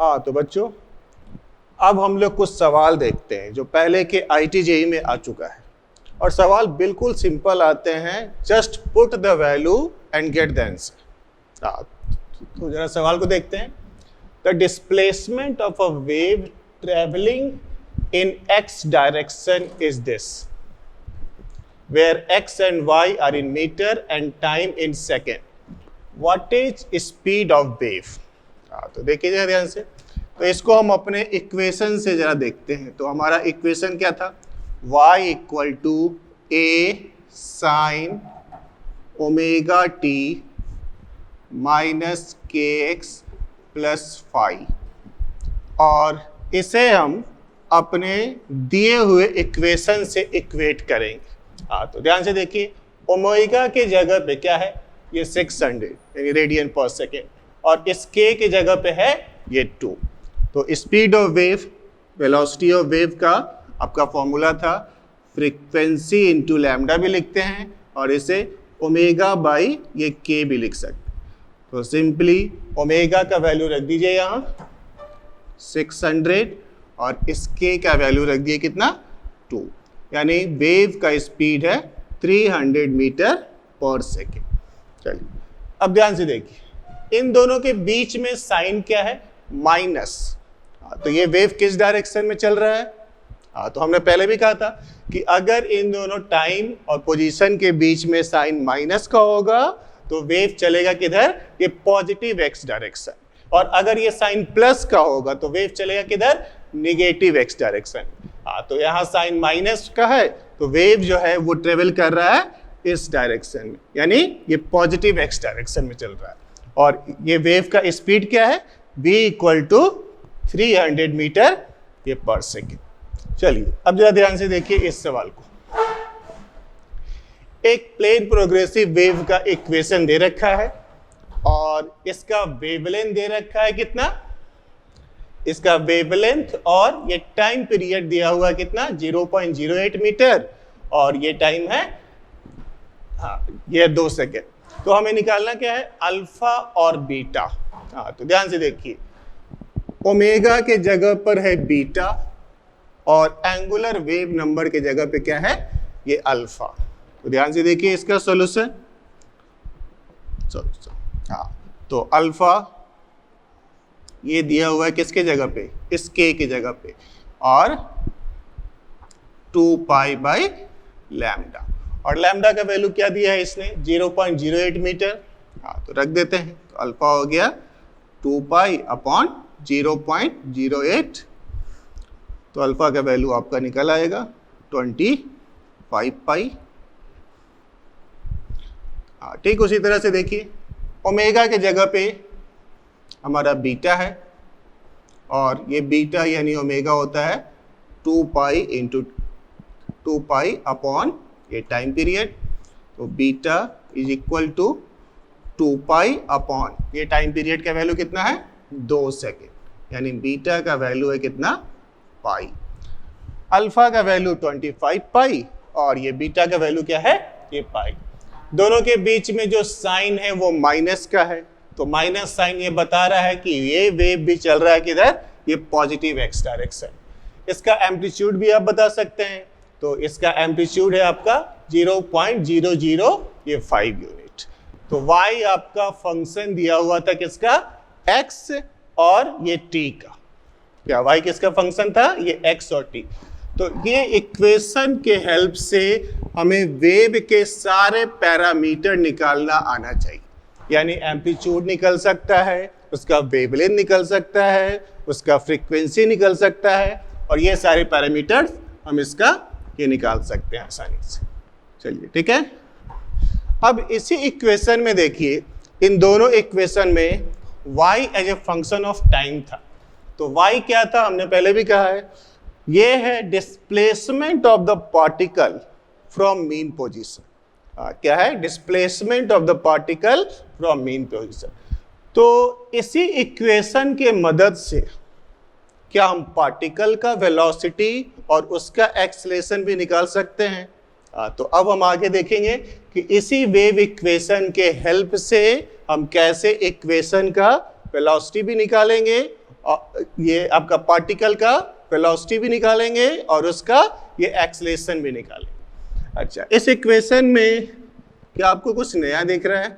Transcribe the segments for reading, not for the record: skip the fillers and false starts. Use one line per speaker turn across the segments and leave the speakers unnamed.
हाँ तो बच्चों, अब हम लोग कुछ सवाल देखते हैं जो पहले के IIT JEE में आ चुका है, और सवाल बिल्कुल सिंपल आते हैं। Just put the value and get the answer. तो जरा सवाल को देखते हैं। The displacement of a wave travelling in x direction is this, where x and y are in metre and time in second. What is speed of wave? तो देखिए जरा ध्यान से। तो इसको हम अपने इक्वेशन से जरा देखते हैं। तो हमारा इक्वेशन क्या था? y equal to a sine omega T minus K X plus phi, और इसे हम अपने दिए हुए इक्वेशन से इक्वेट करेंगे। तो ध्यान से देखिए, ओमेगा के जगह पे क्या है? ये 600 यानी रेडियन पर सेकेंड, और इस k के जगह पे है ये 2। तो speed of wave, velocity of wave का आपका फॉर्मूला था फ्रीक्वेंसी इंटू लैम्डा भी लिखते हैं, और इसे ओमेगा बाई ये k भी लिख सकते हैं। तो सिंपली ओमेगा का वैल्यू रख दीजिए यहाँ 600, और इस k का वैल्यू रख दिए कितना? 2, यानी वेव का स्पीड है 300 मीटर पर सेकेंड। चलिए अब ध्यान से देखिए, इन दोनों के बीच में साइन क्या है? माइनस। तो ये वेव किस डायरेक्शन में चल रहा है? तो हमने पहले भी कहा था कि अगर इन दोनों टाइम और पोजीशन के बीच में साइन माइनस का होगा तो वेव चलेगा किधर? ये पॉजिटिव x डायरेक्शन। और अगर ये साइन प्लस का होगा तो वेव चलेगा किधर? Negative x direction. तो यहाँ साइन माइनस का है तो वेव जो है वो ट्रेवल कर रहा है इस डायरेक्शन में, यानी ये पॉजिटिव x डायरेक्शन में चल रहा है। और ये वेव का स्पीड क्या है? v इक्वल टू 300 मीटर ये पर सेकेंड। चलिए अब जरा ध्यान से देखिए इस सवाल को। एक प्लेन प्रोग्रेसिव वेव का इक्वेशन दे रखा है, और इसका वेवलेंथ दे रखा है कितना? इसका वेवलेंथ, और ये टाइम पीरियड दिया हुआ कितना? 0.08 मीटर, और ये टाइम है ये 2 सेकेंड। तो हमें निकालना क्या है? अल्फा और बीटा। तो ध्यान से देखिए, ओमेगा के जगह पर है बीटा, और एंगुलर वेव नंबर के जगह पे क्या है? ये अल्फा। तो ध्यान से देखिए इसका सॉल्यूशन। तो अल्फा ये दिया हुआ है किसके जगह पे? इस k के जगह पे, और 2 पाई बाई लैम्डा, और लैम्डा का वैल्यू क्या दिया है इसने? 0.08 मीटर। तो रख देते हैं। तो अल्फा हो गया 2 पाई अपॉन 0.08। तो अल्फा का वैल्यू आपका निकल आएगा 25 पाई। ठीक उसी तरह से देखिए, ओमेगा के जगह पे हमारा बीटा है, और ये बीटा यानी ओमेगा होता है 2 पाई इंटू 2 पाई अपॉन ये टाइम पीरियड। तो beta is equal to 2 pi upon ये टाइम पीरियड का वैल्यू कितना है? 2 सेकेंड, यानी बीटा का वैल्यू है कितना? पाई। अल्फा का वैल्यू 25 पाई, और ये बीटा का वैल्यू क्या है? ये पाई। दोनों के बीच में जो साइन है वो माइनस का है, तो माइनस साइन ये बता रहा है कि ये वेव भी चल रहा है किधर? ये पॉजिटिव x डायरेक्शन। इसका एम्पलीट्यूड भी आप बता सकते हैं। तो इसका एम्पलीट्यूड है आपका 0.0005 यूनिट। तो y आपका फंक्शन दिया हुआ था किसका? x और ये t का। क्या y किसका फंक्शन था? ये x और t। तो ये इक्वेशन के हेल्प से हमें वेव के सारे पैरामीटर निकालना आना चाहिए, यानी एम्पलीट्यूड निकल सकता है, उसका वेवलेंथ निकल सकता है, उसका फ्रीक्वेंसी निकल सकता है, और ये सारे पैरामीटर हम इसका ये निकाल सकते हैं आसानी से। चलिए ठीक है। अब इसी इक्वेशन में देखिए, इन दोनों इक्वेशन में y as a function of time था। तो y क्या था? हमने पहले भी कहा है, ये है displacement of the particle from mean position. क्या है? Displacement of the particle from mean position. तो इसी इक्वेशन के मदद से क्या हम पार्टिकल का वेलोसिटी और उसका एक्सेलरेशन भी निकाल सकते हैं? तो अब हम आगे देखेंगे कि इसी वेव इक्वेशन के हेल्प से हम कैसे इक्वेशन का वेलोसिटी भी निकालेंगे, और ये आपका पार्टिकल का वेलोसिटी भी निकालेंगे और उसका ये एक्सेलरेशन भी निकालेंगे। अच्छा, इस इक्वेशन में क्या आपको कुछ नया दिख रहा है?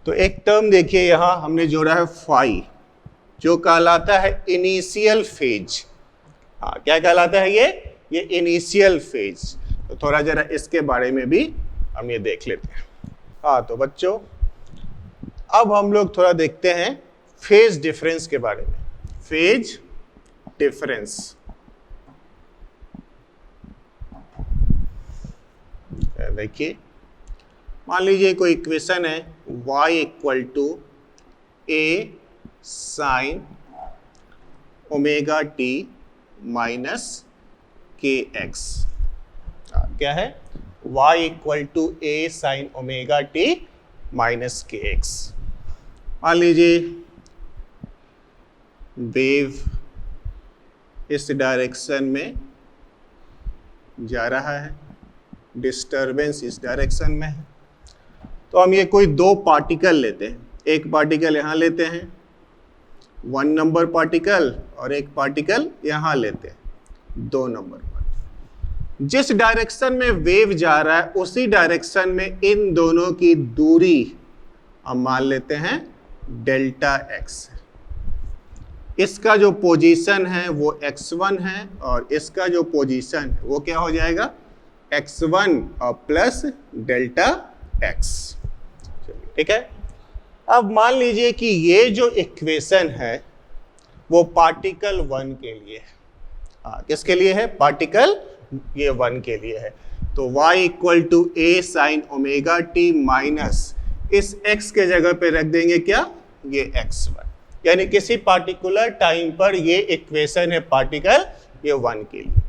तो एक टर्म देखिए, यहां हमने जोड़ा है फाई, जो कहलाता है इनिशियल फेज। हाँ, क्या कहलाता है ये इनिशियल फेज। तो थोड़ा जरा इसके बारे में भी हम ये देख लेते हैं। हाँ, तो बच्चों अब हम लोग थोड़ा देखते हैं फेज डिफरेंस के बारे में। फेज डिफरेंस, देखिए मान लीजिए कोई इक्वेशन है y equal to a sine omega T minus K X. क्या है? y equal to a sine omega T minus K X. मान लीजिए वेव इस डायरेक्शन में जा रहा है, डिस्टरबेंस इस डायरेक्शन में है। तो हम ये कोई दो पार्टिकल लेते हैं, एक पार्टिकल यहाँ लेते हैं 1 नंबर पार्टिकल, और एक पार्टिकल यहाँ लेते हैं 2 नंबर पार्टिकल। जिस डायरेक्शन में वेव जा रहा है उसी डायरेक्शन में इन दोनों की दूरी हम मान लेते हैं डेल्टा एक्स। इसका जो पोजीशन है वो x1 है और इसका जो पोजीशन है वो क्या हो जाएगा? x1 और प्लस डेल्टा x। ठीक है। अब मान लीजिए कि ये जो इक्वेशन है वो पार्टिकल 1 के लिए है। किसके लिए है? पार्टिकल ये 1 के लिए है। तो y equal to a sine omega T minus इस x के जगह पे रख देंगे क्या? ये x1। यानी किसी पार्टिकुलर टाइम पर ये इक्वेशन है पार्टिकल ये 1 के लिए।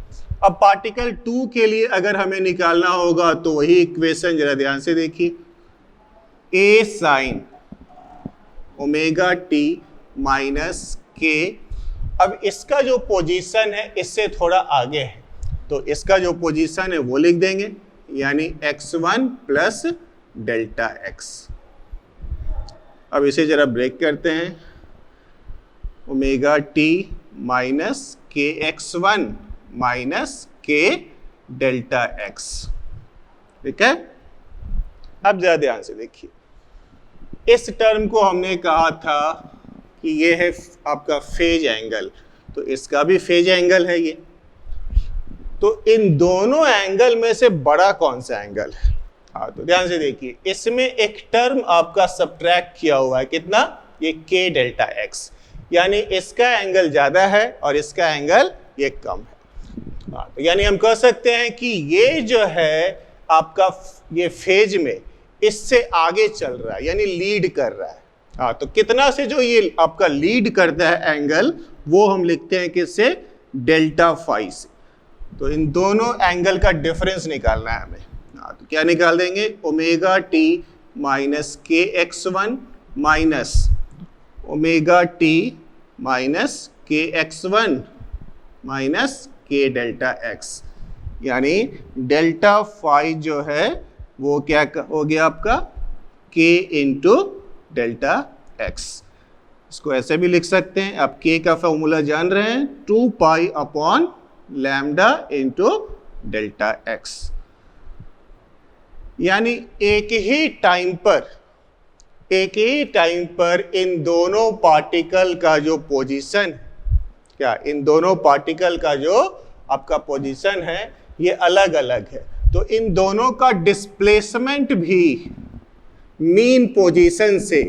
अब पार्टिकल 2 के लिए अगर हमें निकालना होगा तो वही इक्वेशन जरा ध्यान से देखिए, a sine omega T minus के। अब इसका जो पोजीशन है इससे थोड़ा आगे है, तो इसका जो पोजीशन है वो लिख देंगे, यानी x1 प्लस डेल्टा x। अब इसे जरा ब्रेक करते हैं, ओमेगा टी माइनस के x1 माइनस के डेल्टा x। ठीक है। अब जरा ध्यान से देखिए, इस टर्म को हमने कहा था कि ये है आपका फेज एंगल, तो इसका भी फेज एंगल है ये। तो इन दोनों एंगल में से बड़ा कौन सा एंगल है? तो ध्यान से देखिए, इसमें एक टर्म आपका सब्ट्रैक्ट किया हुआ है, कितना? ये के डेल्टा एक्स, यानी इसका एंगल ज्यादा है और इसका एंगल ये कम है। तो यानी हम कह सकते हैं कि ये जो है आपका ये फेज में इससे आगे चल रहा है, यानी लीड कर रहा है। तो कितना से जो ये आपका लीड करता है एंगल, वो हम लिखते हैं किससे? डेल्टा फाई से। तो इन दोनों एंगल का डिफरेंस निकालना है हमें। तो क्या निकाल देंगे? ओमेगा टी माइनस के x1 minus omega T minus के x1 माइनस के डेल्टा x, यानी डेल्टा फाई जो है वो क्या हो गया आपका? k into delta x। इसको ऐसे भी लिख सकते हैं, आप k का फॉर्मूला जान रहे हैं, 2 pi upon lambda into delta x। यानी एक ही टाइम पर इन दोनों पार्टिकल का जो पोजीशन है, क्या इन दोनों पार्टिकल का जो आपका पोजीशन है ये अलग अलग है। तो इन दोनों का डिस्प्लेसमेंट भी मीन पोजीशन से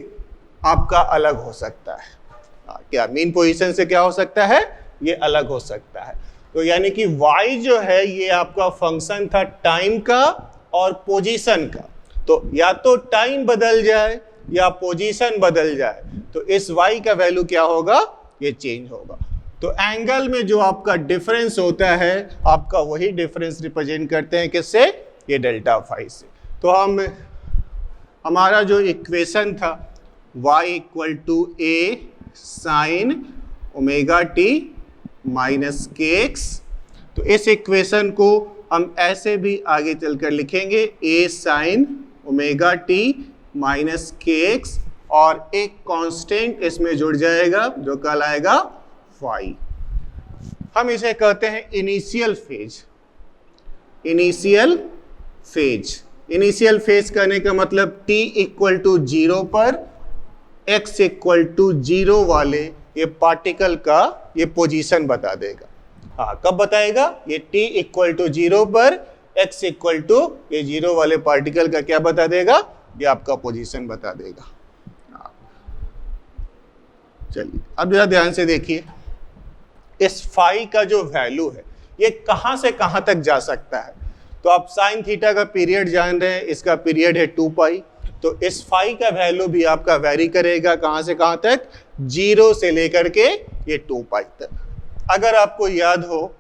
आपका अलग हो सकता है। क्या मीन पोजीशन से क्या हो सकता है? ये अलग हो सकता है। तो यानी कि y जो है ये आपका फंक्शन था टाइम का और पोजीशन का। तो या तो टाइम बदल जाए या पोजीशन बदल जाए तो इस y का वैल्यू क्या होगा? ये चेंज होगा। तो एंगल में जो आपका डिफरेंस होता है, आपका वही डिफरेंस रिप्रेजेंट करते हैं किससे? ये डेल्टा फाई से। तो हमारा जो इक्वेशन था y equal to a sine omega T minus K X. तो इस इक्वेशन को हम ऐसे भी आगे चलकर लिखेंगे, ए sign omega T minus K x, और एक कांस्टेंट इसमें जुड़ जाएगा जो कहलाएगा फाई। हम इसे कहते हैं initial phase. Initial phase, initial phase करने का मतलब t इक्वल टू 0 पर x इक्वल टू 0 वाले ये पार्टिकल का ये पोजीशन बता देगा। हाँ, कब बताएगा? ये t इक्वल टू 0 पर x इक्वल टू ये 0 वाले पार्टिकल का क्या बता देगा? ये आपका पोजीशन बता देगा। चलिए अब जरा ध्यान से देखिए, इस फाई का जो वैल्यू है ये कहां से कहां तक जा सकता है। तो आप साइन थीटा का पीरियड जान रहे हैं, इसका पीरियड है 2 पाई। तो इस फाई का वैल्यू भी आपका वेरी करेगा कहां से कहां तक? 0 से लेकर के ये 2 पाई तक। अगर आपको याद हो,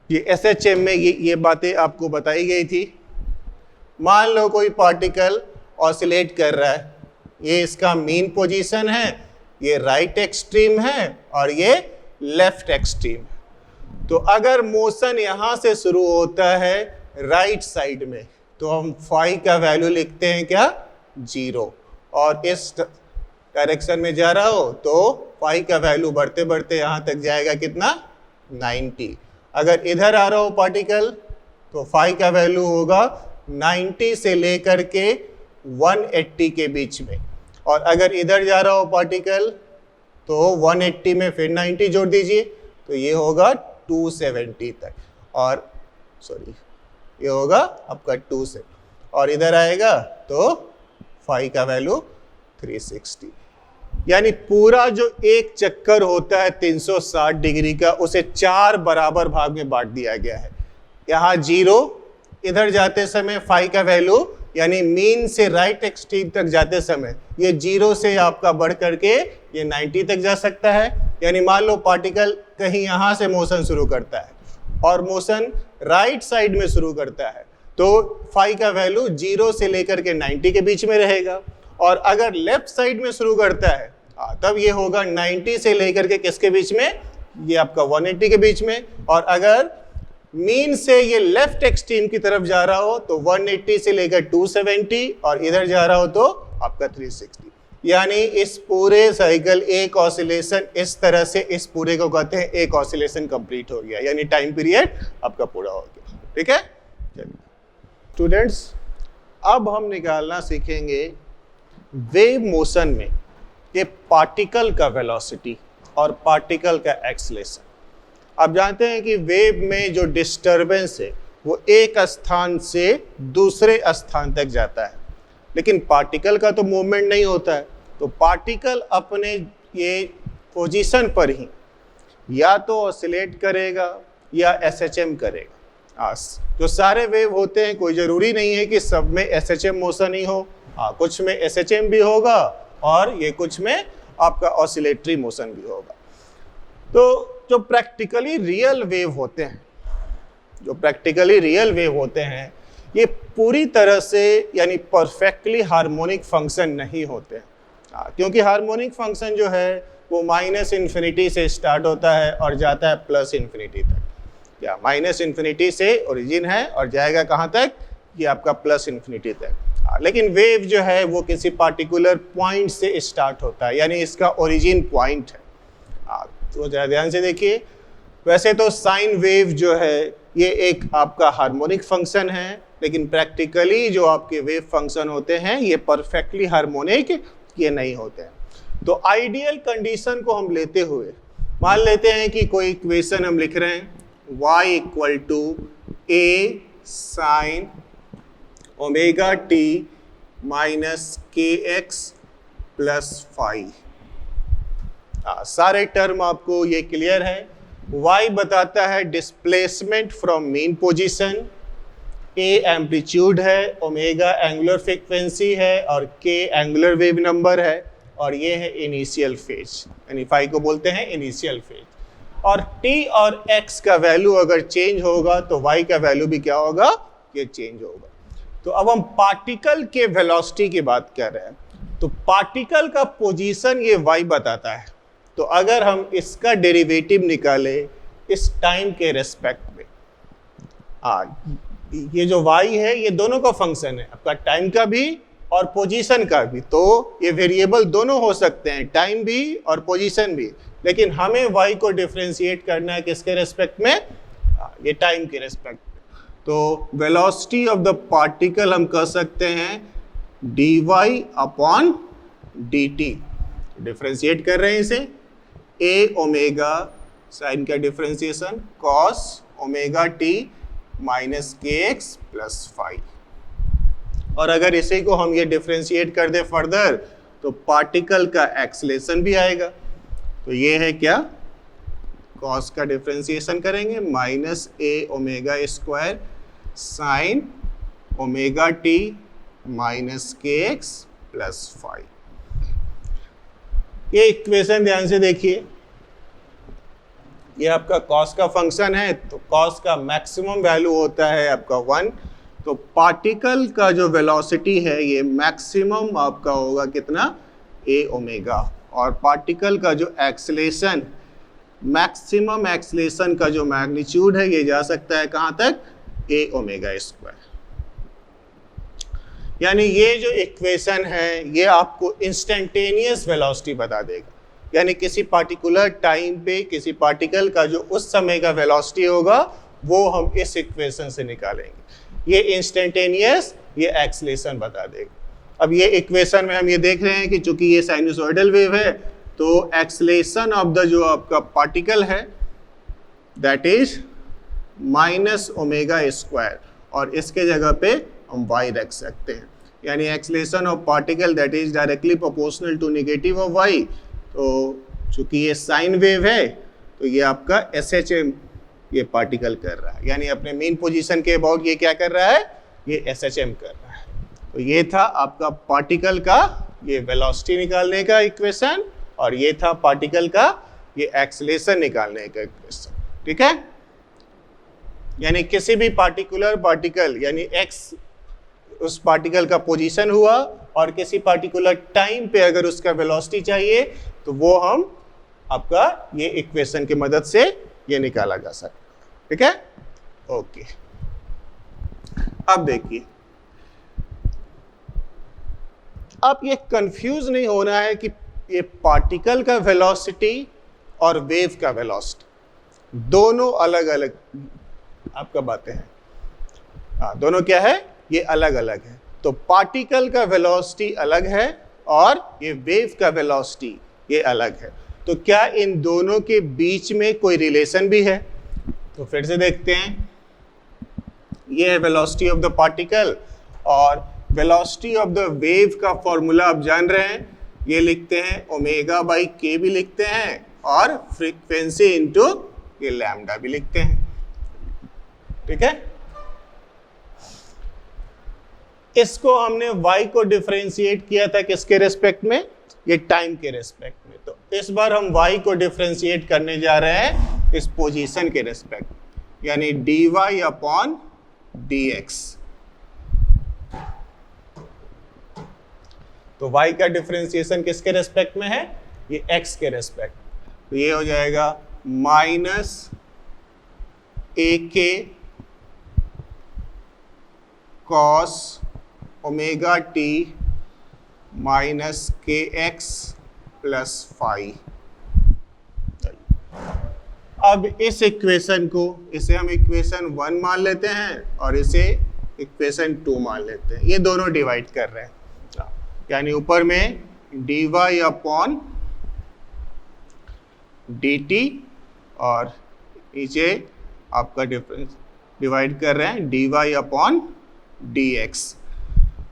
ये एसएचएम में ये बातें आपको बताई गई थी। मान लो कोई पार्टिकल ऑसिलेट कर रहा है, ये इसका मीन पोजीशन है, ये राइट एक्सट्रीम है और ये लेफ्ट एक्सट्रीम है। तो अगर मोशन यहां से शुरू होता है राइट साइड में, तो हम फाई का वैल्यू लिखते हैं क्या? 0। और इस डायरेक्शन में जा रहा हो तो फाई का वैल्यू बढ़ते बढ़ते यहां तक जाएगा कितना? 90। अगर इधर आ रहा हो पार्टिकल तो फाई का वैल्यू होगा 90 से लेकर के 180 के बीच में। और अगर इधर जा रहा हो पार्टिकल तो 180 में फिर 90 जोड़ दीजिए तो ये होगा 270 तक, और सॉरी ये होगा आपका 270, और इधर आएगा तो फाई का वैल्यू 360। यानी पूरा जो एक चक्कर होता है 360 डिग्री का, उसे 4 बराबर भाग में बांट दिया गया है। यहाँ 0, इधर जाते समय फाई का वैल्यू यानी मीन से राइट एक्सट्रीम तक जाते समय ये 0 से आपका बढ़ करके ये 90 तक जा सकता है। यानी मान लो पार्टिकल कहीं यहाँ से मोशन शुरू करता है और मोशन राइट साइड में शुरू करता है, तो फाई का वैल्यू 0 से लेकर के 90 के बीच में रहेगा। और अगर लेफ्ट साइड में शुरू करता है तब ये होगा 90 से लेकर के किसके बीच में? ये आपका 180 के बीच में। और अगर मीन से ये लेफ्ट एक्सट्रीम की तरफ जा रहा हो तो 180 से लेकर 270, और इधर जा रहा हो तो आपका 360। यानी इस पूरे साइकिल एक ऑसिलेशन इस तरह से, इस पूरे को कहते हैं एक ऑसिलेशन कंप्लीट हो गया, यानी टाइम पीरियड आपका पूरा हो गया। ठीक है स्टूडेंट्स, अब हम निकालना सीखेंगे वेव मोशन में ये पार्टिकल का वेलोसिटी और पार्टिकल का एक्सेलरेशन। आप जानते हैं कि वेव में जो डिस्टरबेंस है वो एक स्थान से दूसरे स्थान तक जाता है, लेकिन पार्टिकल का तो मूवमेंट नहीं होता है। तो पार्टिकल अपने ये पोजीशन पर ही या तो ऑसिलेट करेगा या एसएचएम करेगा। जो सारे वेव होते हैं, कोई ज़रूरी नहीं है कि सब में एसएचएम मोशन ही हो। कुछ में एसएचएम भी होगा और ये कुछ में आपका ऑसिलेटरी मोशन भी होगा। तो जो प्रैक्टिकली रियल वेव होते हैं, ये पूरी तरह से यानी परफेक्टली हार्मोनिक फंक्शन नहीं होते हैं। क्योंकि हार्मोनिक फंक्शन जो है वो -इन्फिनिटी से स्टार्ट होता है और जाता है +इन्फिनिटी तक। या -इन्फिनिटी से ओरिजिन है और जाएगा कहाँ तक? ये आपका +इन्फिनिटी तक। लेकिन वेव जो है वो किसी पार्टिकुलर पॉइंट से स्टार्ट होता है, यानी इसका ओरिजिन पॉइंट है। तो ज़रा ध्यान से देखिए, वैसे तो साइन वेव जो है ये एक आपका हार्मोनिक फंक्शन है, लेकिन प्रैक्टिकली जो आपके वेव फंक्शन होते हैं ये परफेक्टली हार्मोनिक ये नहीं होते हैं। तो आइडियल कंडीशन को हम लेते हुए मान लेते हैं कि कोई इक्वेशन हम लिख रहे हैं, y equal to a sine omega T minus K X plus phi. सारे टर्म आपको ये क्लियर है। y बताता है displacement from mean position, a amplitude है, ओमेगा एंगुलर फ्रीक्वेंसी है और k एंगुलर वेव नंबर है, और ये है इनिशियल फेज, यानी फाई को बोलते हैं इनिशियल फेज। और t और x का वैल्यू अगर चेंज होगा तो y का वैल्यू भी क्या होगा? ये चेंज होगा। तो अब हम पार्टिकल के वेलोसिटी की बात कर रहे हैं। तो पार्टिकल का पोजीशन ये y बताता है। तो अगर हम इसका डेरिवेटिव निकाले इस टाइम के रेस्पेक्ट में, ये जो y है ये दोनों का फंक्शन है, आपका टाइम का भी और पोजीशन का भी, तो ये वेरिएबल दोनों हो सकते हैं, टाइम भी और पोजीशन भी, लेकिन हमें y को डिफरेंशिएट करना है किसके रेस्पेक्ट में, ये टाइम के रेस्पेक्ट में। तो वेलोसिटी ऑफ द पार्टिकल हम कह सकते हैं dy अपॉन dt, डिफरेंशिएट कर रहे हैं इसे, a ओमेगा साइन का differentiation cos omega t minus K X plus five, और अगर इसी को हम ये डिफरेंशिएट कर दे फर्दर तो पार्टिकल का एक्सलेशन भी आएगा। तो ये है क्या, cos का डिफरेंशिएशन करेंगे minus A omega square sine omega T minus K X plus five. ये इक्वेशन ध्यान से देखिए, ये आपका cos का फंक्शन है, तो cos का मैक्सिमम वैल्यू होता है आपका 1, तो पार्टिकल का जो वेलोसिटी है ये मैक्सिमम आपका होगा कितना, a ओमेगा, और पार्टिकल का जो एक्सेलेरेशन, मैक्सिमम एक्सेलेरेशन का जो मैग्नीट्यूड है ये जा सकता है कहाँ तक, a ओमेगा स्क्वायर। यानी ये जो इक्वेशन है ये आपको इंस्टेंटेनियस वेलोसिटी बता देगा, यानी किसी पार्टिकुलर टाइम पे किसी पार्टिकल का जो उस समय का वेलोसिटी होगा वो हम इस इक्वेशन से निकालेंगे। ये इंस्टेंटेनियस, ये एक्सेलेरेशन बता देगा। अब ये इक्वेशन में हम ये देख रहे हैं कि चूंकि ये साइनसोइडल वेव है तो एक्सेलेरेशन ऑफ द जो आपका पार्टिकल है that is minus omega square, और इसके जगह पे हम y रख सकते हैं, यानी acceleration of particle that is directly proportional to negative of y। तो चूंकि ये साइन वेव है तो ये आपका SHM ये पार्टिकल कर रहा है, यानी अपने मेन पोजीशन के अबाउट ये क्या कर रहा है, ये SHM कर रहा है। तो ये था आपका पार्टिकल का ये वेलोसिटी निकालने का इक्वेशन, और ये था पार्टिकल का ये एक्सेलेरेशन निकालने का इक्वेशन, ठीक है। यानी किसी भी पार्टिकुलर पार्टिकल यानी x उस पार्टिकल का पोजीशन हुआ, और किसी पार्टिकुलर टाइम पे अगर उसका वेलोसिटी चाहिए तो वो हम आपका ये इक्वेशन की मदद से ये निकाला जा सकता है, ठीक है। ओके, अब देखिए, अब ये कंफ्यूज नहीं होना है कि ये पार्टिकल का वेलोसिटी और वेव का वेलोसिटी दोनों अलग अलग आपका बातें हैं, दोनों क्या है, ये अलग अलग है। तो पार्टिकल का वेलोसिटी अलग है और ये वेव का वेलोसिटी ये अलग है। तो क्या इन दोनों के बीच में कोई रिलेशन भी है? तो फिर से देखते हैं, ये है वेलोसिटी ऑफ द पार्टिकल, और वेलोसिटी ऑफ द वेव का फॉर्मूला आप जान रहे हैं, ये लिखते हैं ओमेगा बाई के भी लिखते हैं, और फ्रीक्वेंसी इनटू ये लैम्डा भी लिखते हैं, ठीक है। इसको हमने y को डिफरेंशिएट किया था किसके रेस्पेक्ट में, ये टाइम के रेस्पेक्ट में। तो इस बार हम y को डिफरेंशिएट करने जा रहे हैं इस पोजीशन के रेस्पेक्ट, यानी dy अपॉन dx। तो y का डिफरेंशिएशन किसके रेस्पेक्ट में है, ये x के रेस्पेक्ट। तो ये हो जाएगा minus ak cos omega T minus K X plus five. अब इस इक्वेशन को, इसे हम इक्वेशन 1 मान लेते हैं और इसे इक्वेशन 2 मान लेते हैं, ये दोनों डिवाइड कर रहे हैं, यानी ऊपर में D Y upon D T और नीचे आपका डिफरेंस डिवाइड कर रहे हैं D Y upon D X.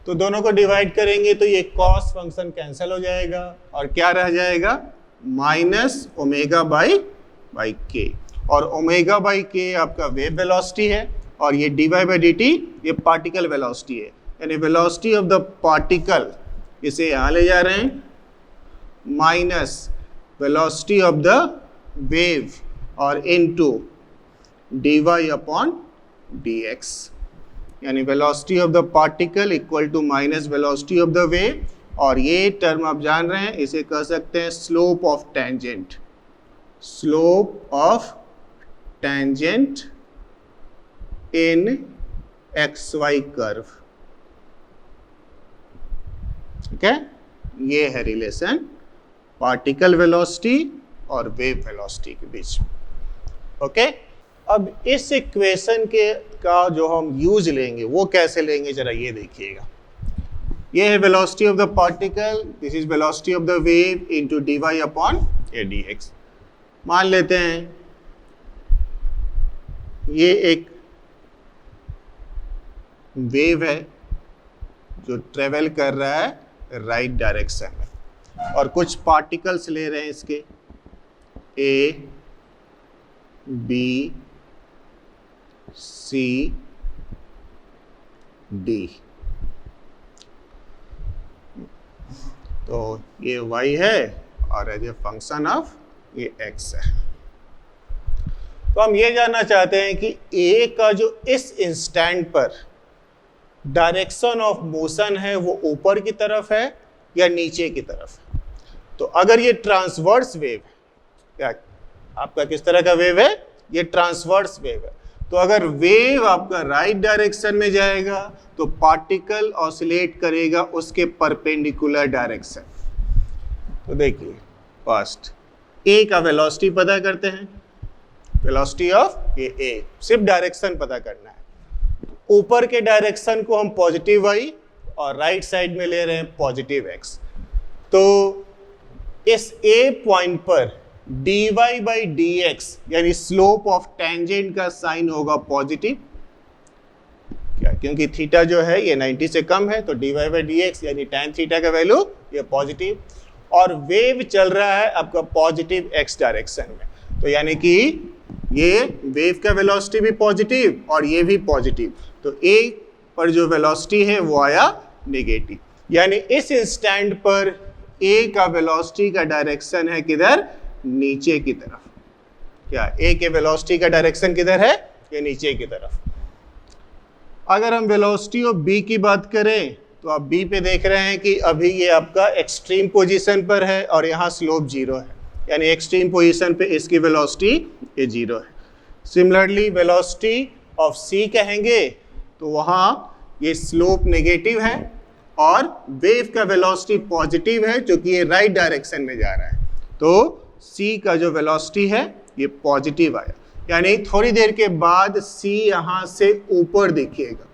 तो दोनों को डिवाइड करेंगे तो ये कॉस फंक्शन कैंसिल हो जाएगा और क्या रह जाएगा, माइनस ओमेगा बाई के, और ओमेगा बाई के आपका वेव वेलोसिटी है और ये D Y by D T ये पार्टिकल वेलोसिटी है, यानी वेलोसिटी ऑफ द पार्टिकल इसे यहाँ ले जा रहे हैं minus velocity of the wave और into D Y upon D X, यानी velocity of the particle equal to minus velocity of the wave और ये टर्म आप जान रहे हैं, इसे कह सकते हैं slope of tangent, slope of tangent in XY curve. ठीक है, ये है रिलेशन पार्टिकल वेलोसिटी और वेव वेलोसिटी के बीच में। ओके, अब इस इक्वेशन का जो हम यूज लेंगे वो कैसे लेंगे, जरा ये देखिएगा। ये है velocity of the particle, this is velocity of the wave into dy upon a dx। मान लेते हैं ये एक वेव है जो ट्रेवल कर रहा है राइट डायरेक्शन में, और कुछ पार्टिकल्स ले रहे हैं इसके A, B, C, D। तो ये y है और एज ए फंक्शन ऑफ ये x है। तो हम ये जानना चाहते हैं कि A का जो इस इंस्टेंट पर डायरेक्शन ऑफ मोशन है वो ऊपर की तरफ है या नीचे की तरफ है। तो अगर ये ट्रांसवर्स वेव है, क्या आपका किस तरह का वेव है, ये ट्रांसवर्स वेव है, तो अगर वेव आपका राइट डायरेक्शन में जाएगा तो पार्टिकल ऑसिलेट करेगा उसके परपेंडिकुलर डायरेक्शन। तो देखिए फर्स्ट ए का वेलोसिटी पता करते हैं, वेलोसिटी ऑफ ये ए, सिर्फ डायरेक्शन पता करना है। ऊपर के डायरेक्शन को हम पॉजिटिव y और राइट साइड में ले रहे हैं पॉजिटिव x। तो इस a पॉइंट पर dy बाई dx यानी स्लोप ऑफ टेंजेंट का साइन होगा पॉजिटिव, क्या, क्योंकि थीटा जो है ये 90 से कम है, तो dy बाई dx यानी tan थीटा का वैल्यू ये पॉजिटिव, और वेव चल रहा है आपका पॉजिटिव x डायरेक्शन में, तो यानी कि ये वेव का वेलोसिटी भी पॉजिटिव और ये भी पॉजिटिव, तो a पर जो वेलोसिटी है वो आया नेगेटिव। यानी इस इंस्टेंट पर a का वेलोसिटी का डायरेक्शन है किधर, नीचे की तरफ। क्या a के वेलोसिटी का डायरेक्शन किधर है, ये नीचे की तरफ। अगर हम वेलोसिटी ऑफ b की बात करें तो आप b पे देख रहे हैं कि अभी ये आपका एक्सट्रीम पोजीशन पर है और यहाँ स्लोप 0 है, यानी एक्सट्रीम पोजीशन पे इसकी वेलोसिटी ये 0 है। सिमिलरली वेलोसिटी ऑफ c कहेंगे तो वहाँ ये स्लोप नेगेटिव है और वेव का वेलोसिटी पॉजिटिव है जो कि ये राइट डायरेक्शन में जा रहा है, तो c का जो वेलोसिटी है ये पॉजिटिव आया, यानी थोड़ी देर के बाद c यहाँ से ऊपर दिखेगा।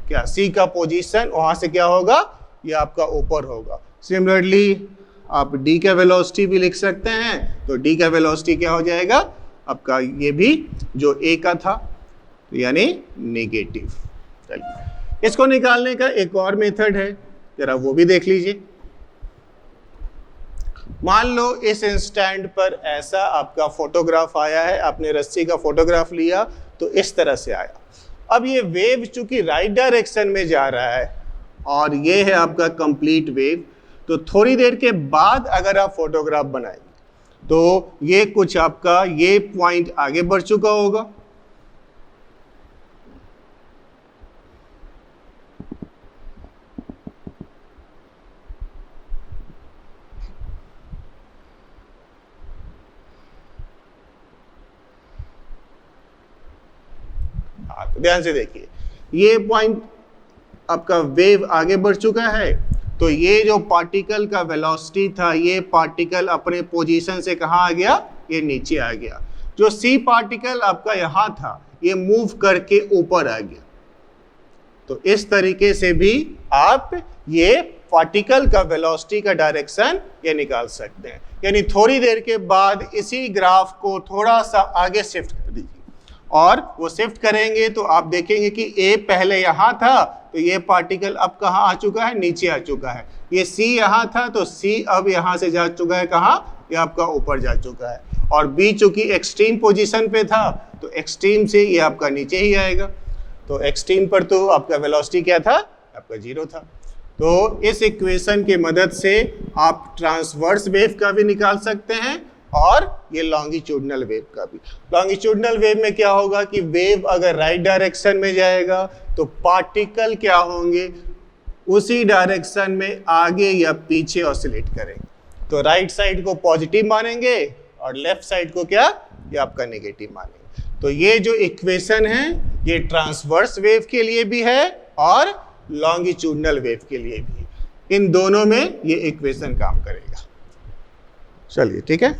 क्या c का पोजीशन वहाँ से क्या होगा, ये आपका ऊपर होगा। सिमिलरली आप d का वेलोसिटी भी लिख सकते हैं, तो d का वेलोसिटी क्या हो जाएगा आपका, ये भी जो a का था, तो यानी नेगेटिव। चलिए इसको निकालने का एक और मेथड है, जरा वो भी देख लीजिए। मान लो इस इंस्टेंट पर ऐसा आपका फोटोग्राफ आया है, आपने रस्सी का फोटोग्राफ लिया तो इस तरह से आया। अब ये वेव चूंकि राइट डायरेक्शन में जा रहा है और ये है आपका कंप्लीट वेव, तो थोड़ी देर के बाद अगर आप फोटोग्राफ बनाएंगे तो ये कुछ आपका ये पॉइंट आगे बढ़ चुका होगा, तो ध्यान से देखिए, ये पॉइंट आपका वेव आगे बढ़ चुका है, तो ये जो पार्टिकल का वेलोसिटी था, ये पार्टिकल अपने पोजीशन से कहाँ आ गया, ये नीचे आ गया। जो सी पार्टिकल आपका यहाँ था ये मूव करके ऊपर आ गया। तो इस तरीके से भी आप ये पार्टिकल का वेलोसिटी का डायरेक्शन ये निकाल सकते हैं। यानी थोड़ी देर के बाद इसी ग्राफ को थोड़ा सा आगे शिफ्ट कर दीजिए, और वो शिफ्ट करेंगे तो आप देखेंगे कि ए पहले यहाँ था, तो ये पार्टिकल अब कहाँ आ चुका है, नीचे आ चुका है। ये सी यहाँ था तो सी अब यहाँ से जा चुका है कहाँ, ये आपका ऊपर जा चुका है। और बी चूंकि एक्सट्रीम पोजीशन पे था तो एक्सट्रीम से ये आपका नीचे ही आएगा। तो एक्सट्रीम पर तो आपका वेलोसिटी क्या था, आपका 0 था। तो इस इक्वेशन की मदद से आप ट्रांसवर्स वेव का भी निकाल सकते हैं और ये लॉन्गिट्यूडनल वेव का भी। लॉन्गिट्यूडनल वेव में क्या होगा कि वेव अगर राइट डायरेक्शन में जाएगा तो पार्टिकल क्या होंगे, उसी डायरेक्शन में आगे या पीछे ऑसिलेट करेंगे। तो राइट साइड को पॉजिटिव मानेंगे और लेफ्ट साइड को क्या, ये आपका नेगेटिव मानेंगे। तो ये जो इक्वेशन है ये ट्रांसवर्स वेव के लिए भी है और लॉन्गिट्यूडनल वेव के लिए भी है। इन दोनों में ये इक्वेशन काम करेगा। चलिए ठीक है।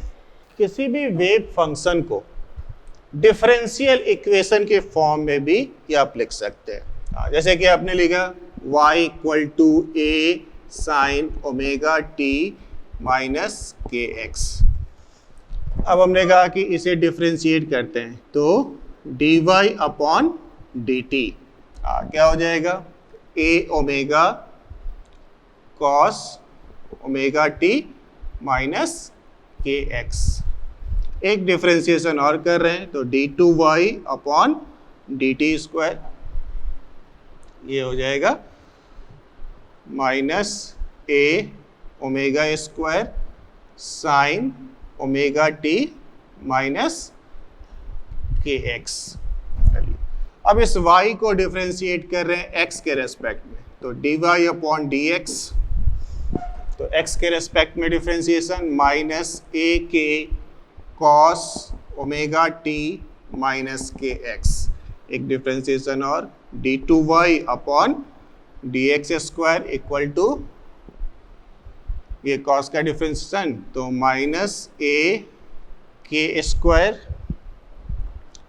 किसी भी वेव फंक्शन को डिफरेंशियल इक्वेशन के फॉर्म में भी ये आप लिख सकते हैं। जैसे कि आपने लिखा y equal to a sine omega T minus K X. अब हमने कहा कि इसे डिफरेंशिएट करते हैं तो dy अपॉन डी टी क्या हो जाएगा, a omega cos omega T minus K X. एक डिफरेंशिएशन और कर रहे हैं तो d2y upon D T square, ये हो जाएगा minus a omega square sine omega T minus K X. अब इस y को डिफरेंशिएट कर रहे हैं x के रेस्पेक्ट में तो dy अपॉन डी एक्स। तो x के रेस्पेक्ट में differentiation minus a K cos omega T minus K X. एक डिफरेंशिएशन और d2y upon D X square equal to ये कॉस का डिफरेंशिएशन तो minus a K square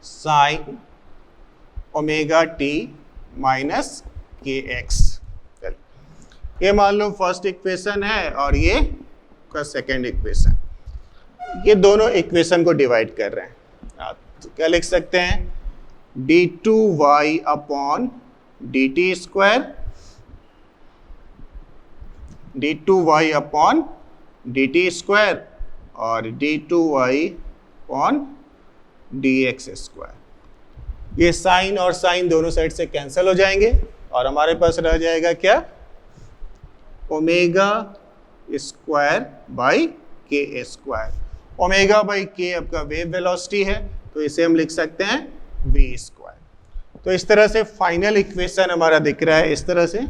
sine omega T minus K X. ये मान लो first equation है और ये का सेकेंड इक्वेशन। ये दोनों इक्वेशन को डिवाइड कर रहे हैं तो क्या लिख सकते हैं, d2y upon D T square, d2y upon D T square और d2y upon D X square. ये साइन और साइन दोनों साइड से कैंसिल हो जाएंगे और हमारे पास रह जाएगा क्या, ओमेगा स्क्वायर बाई के स्क्वायर। ओमेगा बाई के आपका वेव वेलोसिटी है तो इसे हम लिख सकते हैं v स्क्वायर। तो इस तरह से फाइनल इक्वेशन हमारा दिख रहा है इस तरह से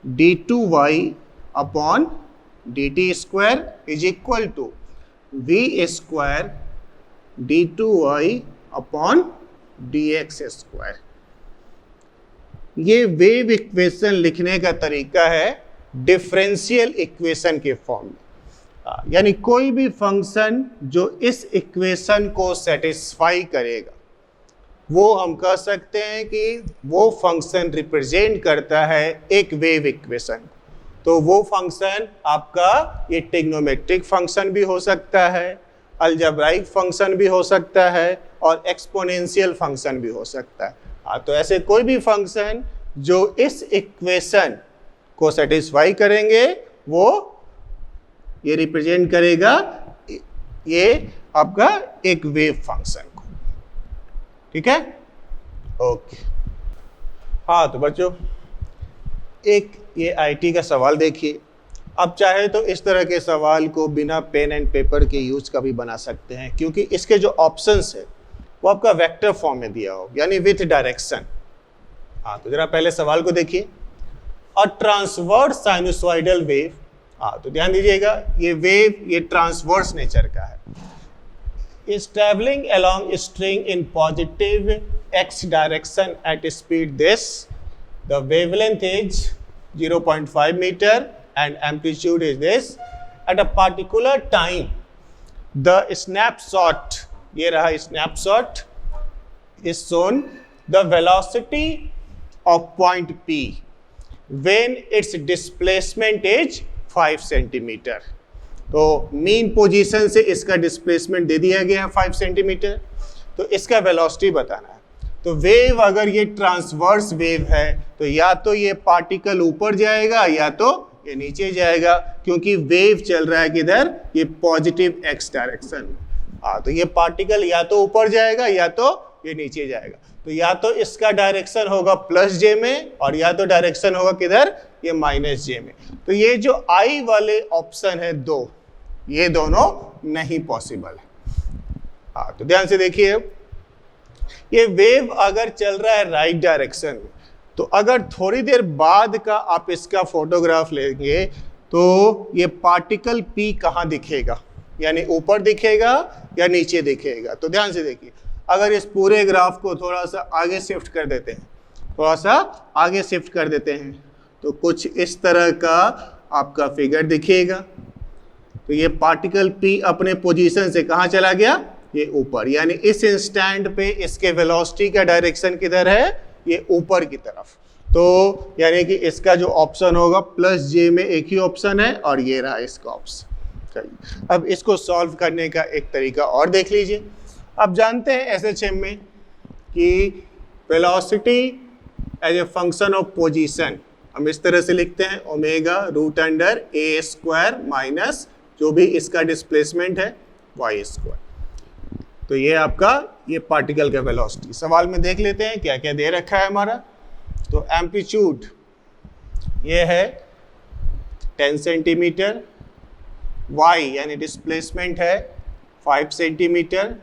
d2y upon D T square is equal to v square d2y upon D X square. ये वेव इक्वेशन लिखने का तरीका है डिफरेंशियल इक्वेशन के फॉर्म में। यानी कोई भी फंक्शन जो इस इक्वेशन को सेटिस्फाई करेगा वो हम कह सकते हैं कि वो फंक्शन रिप्रेजेंट करता है एक वेव इक्वेशन। तो वो फंक्शन आपका ये ट्रिग्नोमेट्रिक फंक्शन भी हो सकता है, अलजेब्राइक फंक्शन भी हो सकता है और एक्सपोनेंशियल फंक्शन भी हो सकता है। तो ऐसे कोई भी फंक्शन जो इस इक्वेशन को सेटिस्फाई करेंगे वो ये रिप्रेजेंट करेगा ये आपका एक वेव फंक्शन को। ठीक है, ओके। हाँ तो बच्चों एक ये आईटी का सवाल देखिए। आप चाहे तो इस तरह के सवाल को बिना पेन एंड पेपर के यूज का भी बना सकते हैं क्योंकि इसके जो ऑप्शंस है वो आपका वेक्टर फॉर्म में दिया हो यानी विथ डायरेक्शन। हाँ तो जरा पहले सवाल को देखिए। और ट्रांसवर्स साइनसॉइडल वेव, हाँ तो ध्यान दीजिएगा ये वेव ये ट्रांसवर्स नेचर का है, is travelling along string in positive x direction at speed this, the wavelength is 0.5 metre and amplitude is this. At a particular time the snapshot, ये रहा snapshot, is shown the velocity of point P when its displacement is 5 centimetre. तो mean position से इसका displacement दे दिया गया है 5 centimetre, तो इसका वेलोसिटी बताना है। तो वेव अगर ये ट्रांसवर्स वेव है तो या तो ये पार्टिकल ऊपर जाएगा या तो ये नीचे जाएगा क्योंकि वेव चल रहा है किधर, ये पॉजिटिव x डायरेक्शन में। तो ये पार्टिकल या तो ऊपर जाएगा या तो ये नीचे जाएगा। तो या तो इसका डायरेक्शन होगा प्लस जे में और या तो डायरेक्शन होगा किधर, ये माइनस जे में। तो ये जो आई वाले ऑप्शन है दो, ये दोनों नहीं पॉसिबल है। तो ध्यान से देखिए, ये वेव अगर चल रहा है राइट डायरेक्शन में तो अगर थोड़ी देर बाद का आप इसका फोटोग्राफ लेंगे तो ये पार्टिकल P कहाँ दिखेगा, यानी ऊपर दिखेगा या नीचे दिखेगा। तो ध्यान से देखिए, अगर इस पूरे ग्राफ को थोड़ा सा आगे शिफ्ट कर देते हैं, थोड़ा सा आगे शिफ्ट कर देते हैं, तो कुछ इस तरह का आपका फिगर दिखेगा। तो ये पार्टिकल P अपने पोजीशन से कहाँ चला गया, ये ऊपर, यानी इस इंस्टेंट पे इसके वेलोसिटी का डायरेक्शन किधर है, ये ऊपर की तरफ। तो यानी कि इसका जो ऑप्शन होगा +J में एक ही ऑप्शन है और ये रहा इसका ऑप्शन। चलिए अब इसको सॉल्व करने का एक तरीका और देख लीजिए। अब जानते हैं SHM में कि velocity as a function of position हम इस तरह से लिखते हैं ω√A² माइनस जो भी इसका डिस्प्लेसमेंट है y²। तो ये आपका ये पार्टिकल का वेलोसिटी। सवाल में देख लेते हैं क्या क्या दे रखा है हमारा। तो एम्पलीट्यूड ये है 10 सेंटीमीटर, y यानी डिस्प्लेसमेंट है 5 सेंटीमीटर,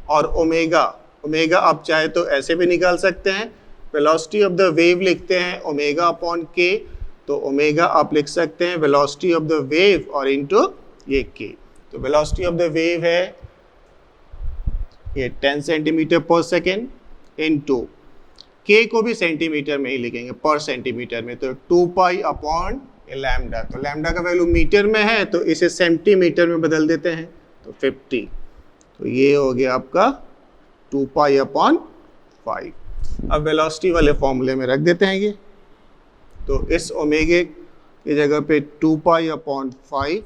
और ओमेगा आप चाहे तो ऐसे भी निकाल सकते हैं, वेलोसिटी ऑफ द वेव लिखते हैं ω/k, तो ओमेगा आप लिख सकते हैं वेलोसिटी ऑफ द वेव और इनटू ये k। तो वेलोसिटी ऑफ द वेव है ये 10 सेंटीमीटर पर सेकेंड, इनटू k को भी सेंटीमीटर में ही लिखेंगे पर सेंटीमीटर में, तो 2π/λ। तो लैम्डा का वैल्यू मीटर में है तो इसे सेंटीमीटर में बदल देते हैं, तो 50। तो ये हो गया आपका 2π/5। अब वेलोसिटी वाले फॉर्मूले में रख देते हैं ये। तो इस ओमेगा की जगह पे 2π/5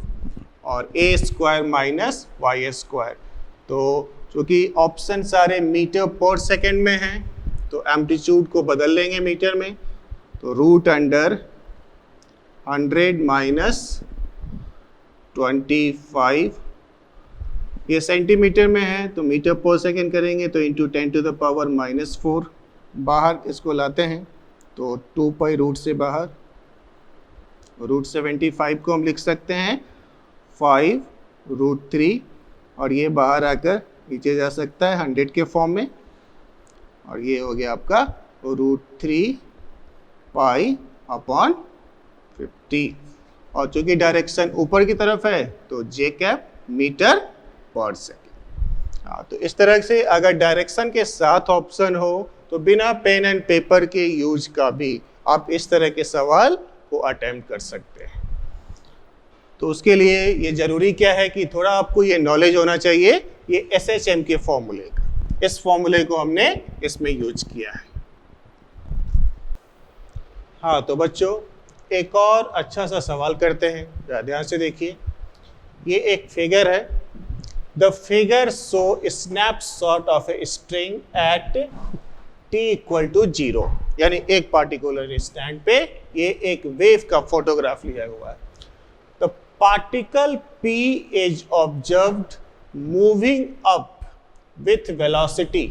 और a² माइनस y²। तो चूँकि ऑप्शन सारे मीटर पर सेकेंड में हैं तो एम्पलीट्यूड को बदल लेंगे मीटर में, तो √100 माइनस 25, ये सेंटीमीटर में है तो मीटर पर सेकेंड करेंगे तो इंटू 10⁻⁻⁴। बाहर इसको लाते हैं तो 2π रूट से बाहर, √75 को हम लिख सकते हैं 5√3, और ये बाहर आकर नीचे जा सकता है 100 के फॉर्म में, और ये हो गया आपका √3π/50। और चूंकि डायरेक्शन ऊपर की तरफ है तो J मीटर पर सेकेंड। हाँ, तो इस तरह से अगर डायरेक्शन के साथ ऑप्शन हो तो बिना पेन एंड पेपर के यूज का भी आप इस तरह के सवाल को अटेम्प्ट कर सकते हैं। तो उसके लिए ये जरूरी क्या है कि थोड़ा आपको ये नॉलेज होना चाहिए ये SHM के फॉर्मूले का। इस फॉर्मूले को हमने इसमें यूज किया है। हाँ, तो बच्चों एक और अच्छा सा सवाल करते हैं, ध्यान से देखिए। ये एक फिगर है। The figure show snapshot of a string at t=0, यानी एक पार्टिकुलर इंस्टेंट पे ये एक वेव का फोटोग्राफ लिया हुआ है। The particle P is observed moving up with velocity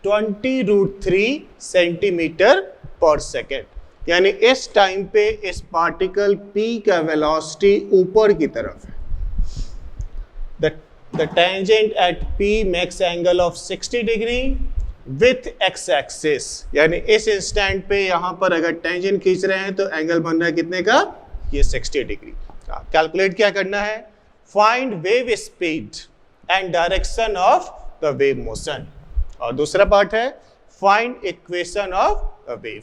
20√3 centimetre पर सेकेंड, यानी इस टाइम पे इस पार्टिकल P का वेलोसिटी ऊपर की तरफ है। The tangent at P makes angle of 60 degree with x-axis, यानी इस इंस्टेंट पे यहाँ पर अगर टेंजेंट खींच रहे हैं तो एंगल बन रहा है कितने का, ये 60 डिग्री। कैलकुलेट क्या करना है, find wave speed and direction of the wave motion, और दूसरा पार्ट है find equation of the wave.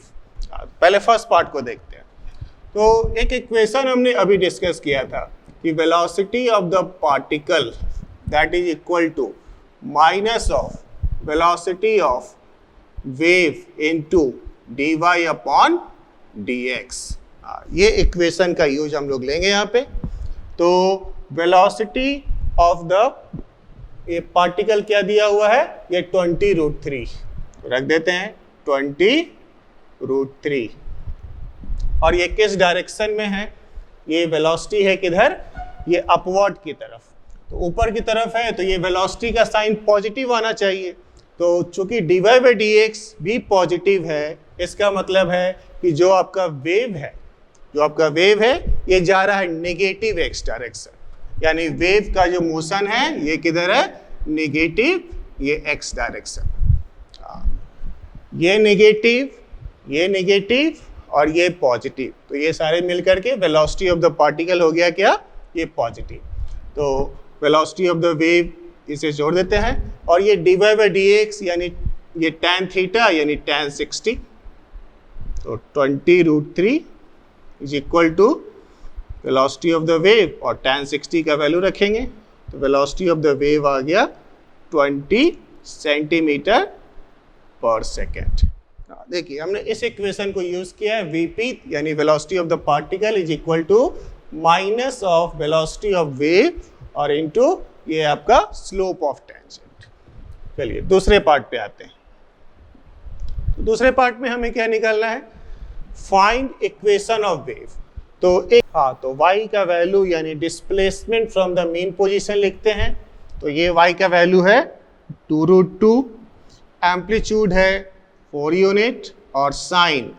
पहले फर्स्ट पार्ट को देखते हैं। तो एक इक्वेशन हमने अभी डिस्कस किया था कि velocity of the particle that is equal to minus of velocity of wave into dy/dx। ये इक्वेशन का यूज हम लोग लेंगे यहाँ पे। तो वेलोसिटी ऑफ द ये पार्टिकल क्या दिया हुआ है, ये 20√3 रख देते हैं 20√3, और ये किस डायरेक्शन में है, ये वेलोसिटी है किधर, ये अपवर्ड की तरफ। तो ऊपर की तरफ है तो ये वेलोसिटी का साइन पॉजिटिव आना चाहिए। तो चूंकि dy/dx भी पॉजिटिव है, इसका मतलब है कि जो आपका वेव है ये जा रहा है नेगेटिव x डायरेक्शन, यानी वेव का जो मोशन है ये किधर है, नेगेटिव, ये x डायरेक्शन। ये नेगेटिव, ये नेगेटिव और ये पॉजिटिव, तो ये सारे मिल करके वेलोसिटी ऑफ द पार्टिकल हो गया क्या, ये पॉजिटिव। तो वेलोसिटी ऑफ द वेव इसे जोड़ देते हैं, और ये dy/dx यानी ये tan थीटा यानी tan 60, तो 20√3 is equal to velocity of the wave, और tan 60 का वैल्यू रखेंगे, तो वेलोसिटी ऑफ द वेव आ गया 20 सेंटीमीटर पर सेकेंड। देखिए हमने इस इक्वेशन को यूज किया है, Vp यानी velocity of the particle is equal to minus of velocity of wave और इनटू ये आपका स्लोप ऑफ टेंजेंट। चलिए दूसरे पार्ट पे आते हैं। तो दूसरे पार्ट में हमें क्या निकालना है, फाइंड इक्वेशन ऑफ वेव। तो y का वैल्यू यानी displacement from the mean position लिखते हैं, तो ये y का वैल्यू है 2√2, एम्पलीट्यूड है 4 यूनिट, और साइन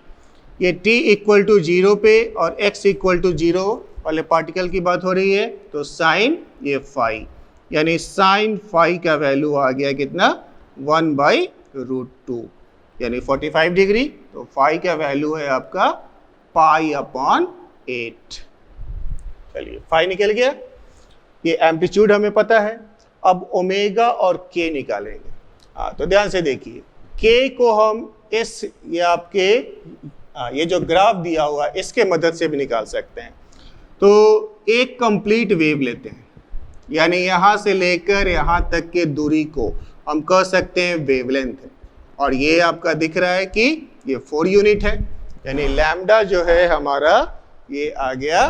ये t इक्वल टू 0 पे और x इक्वल टू 0 वाले पार्टिकल की बात हो रही है, तो साइन ये फाई यानी साइन फाई का वैल्यू आ गया कितना, 1/√2 यानी 45 डिग्री। तो फाई का वैल्यू है आपका π/8। चलिए फाई निकल गया, ये एम्पलीट्यूड हमें पता है। अब ओमेगा और के निकालेंगे। तो ध्यान से देखिए, के को हम इस ये आपके ये जो ग्राफ दिया हुआ इसके मदद से भी निकाल सकते हैं। तो एक कंप्लीट वेव लेते हैं, यानी यहाँ से लेकर यहाँ तक के दूरी को हम कह सकते हैं वेवलेंथ है, और ये आपका दिख रहा है कि ये 4 यूनिट है, यानी लैम्डा जो है हमारा ये आ गया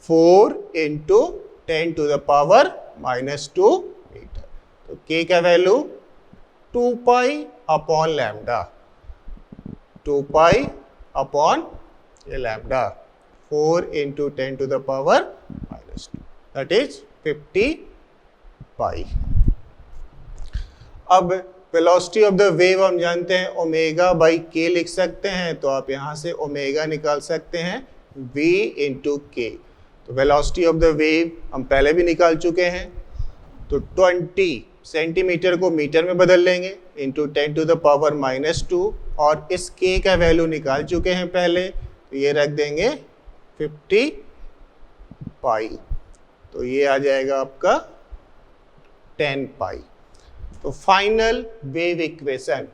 4 × 10⁻⁻² मीटर। तो k का वैल्यू 2π/λ, 2π/λ 4 × 10⁻⁻², that is 50 पाई। अब वेलोसिटी ऑफ द वेव हम जानते हैं ω/k लिख सकते हैं, तो आप यहाँ से ओमेगा निकाल सकते हैं v × k। तो वेलोसिटी ऑफ द वेव हम पहले भी निकाल चुके हैं, तो 20 सेंटीमीटर को मीटर में बदल लेंगे इंटू 10⁻⁻², और इस k का वैल्यू निकाल चुके हैं पहले, तो ये रख देंगे 50 पाई, तो ये आ जाएगा आपका 10 पाई। तो फाइनल वेव इक्वेशन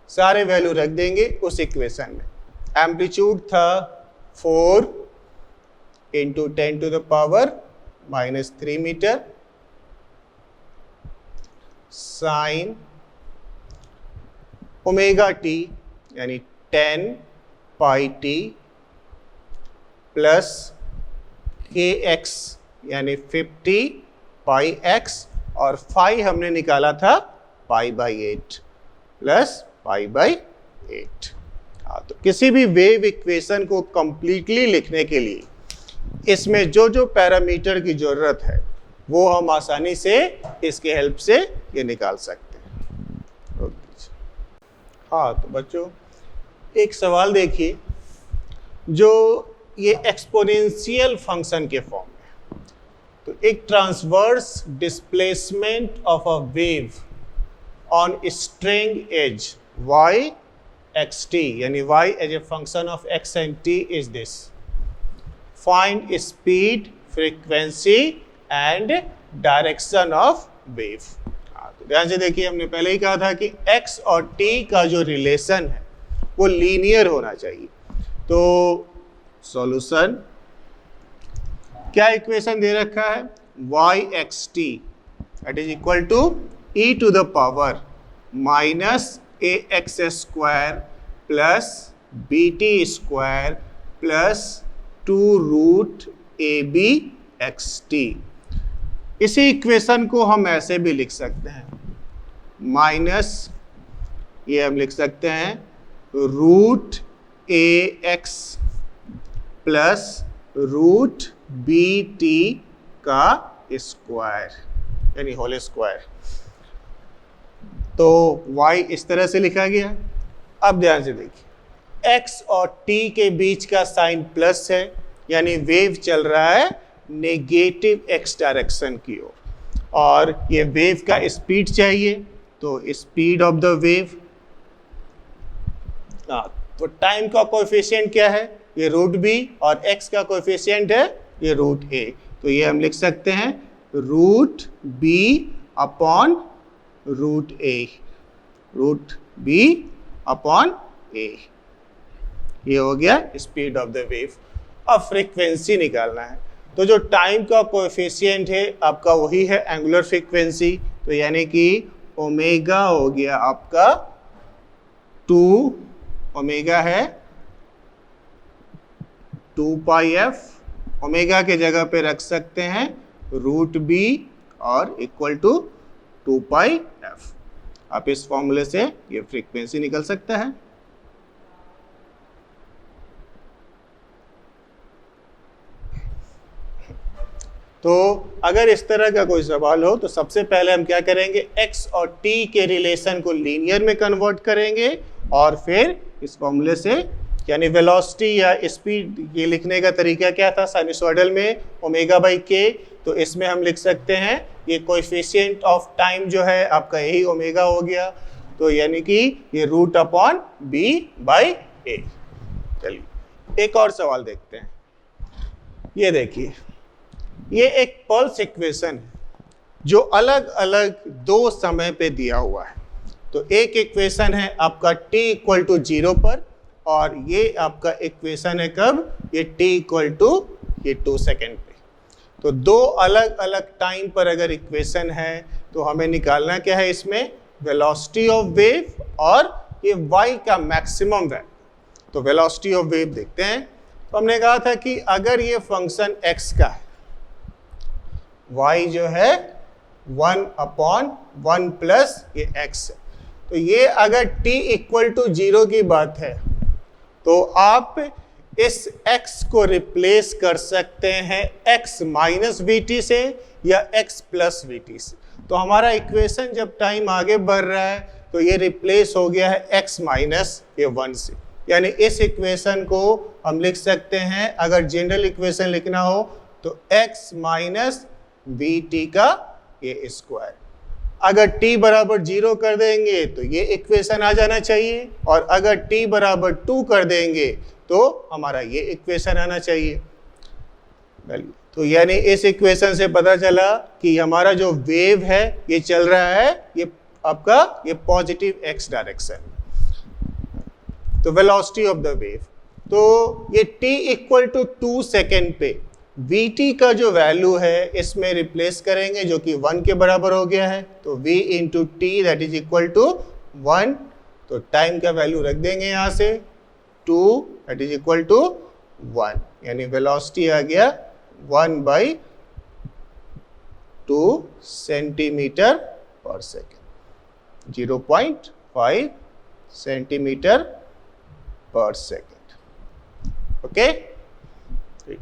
सारे वैल्यू रख देंगे उस इक्वेशन में। एम्पलीट्यूड था 4 × 10⁻³ मीटर, साइन ω/t यानी 10 πt प्लस kx यानी 50 πx, और फाई हमने निकाला था π/8 प्लस π/8। तो किसी भी वेव इक्वेशन को कंप्लीटली लिखने के लिए इसमें जो जो पैरामीटर की जरूरत है वो हम आसानी से इसके हेल्प से ये निकाल सकते हैं। तो बच्चों एक सवाल देखिए, जो ये एक्सपोनेंशियल फंक्शन के फॉर्म में, तो एक transverse displacement of a wave on string as y xt, यानी y as a function of x and t इज दिस। Find speed, frequency and direction of wave. तो ध्यान से देखिए, हमने पहले ही कहा था कि x और t का जो रिलेशन है वो लीनियर होना चाहिए। तो सॉल्यूशन क्या इक्वेशन दे रखा है, y xt that is equal to e⁻ -ax² plus bt² plus 2√abxt। इसी इक्वेशन को हम ऐसे भी लिख सकते हैं, माइनस ये हम लिख सकते हैं √ax प्लस √bt का स्क्वायर यानी होल स्क्वायर। तो y इस तरह से लिखा गया। अब ध्यान से देखिए, x और t के बीच का साइन प्लस है, यानी वेव चल रहा है नेगेटिव x डायरेक्शन की ओर, और ये वेव का स्पीड चाहिए, तो स्पीड ऑफ द वेव हाँ, तो टाइम का कोएफिशिएंट क्या है, ये रूट बी, और एक्स का कोएफिशिएंट है ये रूट ए। तो ये हम लिख सकते हैं रूट बी अपॉन रूट ए, रूट बी अपॉन ए। ये हो गया स्पीड ऑफ द वेव। अब फ्रीक्वेंसी निकालना है, तो जो टाइम का कोएफिशिएंट है आपका वही है एंगुलर फ्रीक्वेंसी, तो यानी कि ओमेगा हो गया आपका 2, ओमेगा है 2 पाई एफ, ओमेगा के जगह पे रख सकते हैं रूट बी और इक्वल टू 2 पाई एफ। आप इस फॉर्मूले से ये फ्रीक्वेंसी निकल सकता है। तो अगर इस तरह का कोई सवाल हो तो सबसे पहले हम क्या करेंगे, x और t के रिलेशन को लीनियर में कन्वर्ट करेंगे और फिर इस फॉर्मूले से, यानी वेलोसिटी या स्पीड, ये लिखने का तरीका क्या था साइनसॉइडल में ओमेगा बाई के, तो इसमें हम लिख सकते हैं ये कोएफिशिएंट ऑफ टाइम जो है आपका यही ओमेगा हो गया, तो यानी कि ये रूट अपॉन बी बाई ए। चलिए एक और सवाल देखते हैं। ये देखिए, ये एक पल्स इक्वेशन है जो अलग अलग दो समय पे दिया हुआ है। तो एक इक्वेशन है आपका t इक्वल टू 0 पर, और ये आपका इक्वेशन है कब, ये t इक्वल टू ये 2 सेकेंड पे। तो दो अलग अलग टाइम पर अगर इक्वेशन है तो हमें निकालना क्या है, इसमें वेलोसिटी ऑफ वेव और ये y का मैक्सिमम वैल्यू। तो वेलोसिटी ऑफ वेव देखते हैं। तो हमने कहा था कि अगर ये फंक्शन x का है, y जो है 1 अपॉन 1 प्लस ये x है, तो ये अगर t इक्वल टू 0 की बात है तो आप इस x को रिप्लेस कर सकते हैं x माइनस वी से या x प्लस वी से। तो हमारा इक्वेशन जब टाइम आगे बढ़ रहा है तो ये रिप्लेस हो गया है x माइनस ये 1 से, यानी इस इक्वेशन को हम लिख सकते हैं, अगर जनरल इक्वेशन लिखना हो तो x माइनस वी टी का ये स्क्वायर। अगर t बराबर 0 कर देंगे तो ये इक्वेशन आ जाना चाहिए, और अगर t बराबर 2 कर देंगे तो हमारा ये इक्वेशन आना चाहिए। तो यानी इस इक्वेशन से पता चला कि हमारा जो वेव है ये चल रहा है ये आपका ये पॉजिटिव x डायरेक्शन। तो वेलोसिटी ऑफ द वेव, तो ये t इक्वल टू 2 सेकेंड पे vt का जो वैल्यू है इसमें रिप्लेस करेंगे जो कि 1 के बराबर हो गया है, तो v into T that is equal to 1। तो टाइम का वैल्यू रख देंगे यहाँ से 2 दैट इज इक्वल टू 1, यानी वेलोसिटी आ गया 1 बाई 2 सेंटीमीटर पर सेकेंड, 0.5 सेंटीमीटर पर सेकेंड। ओके, ठीक।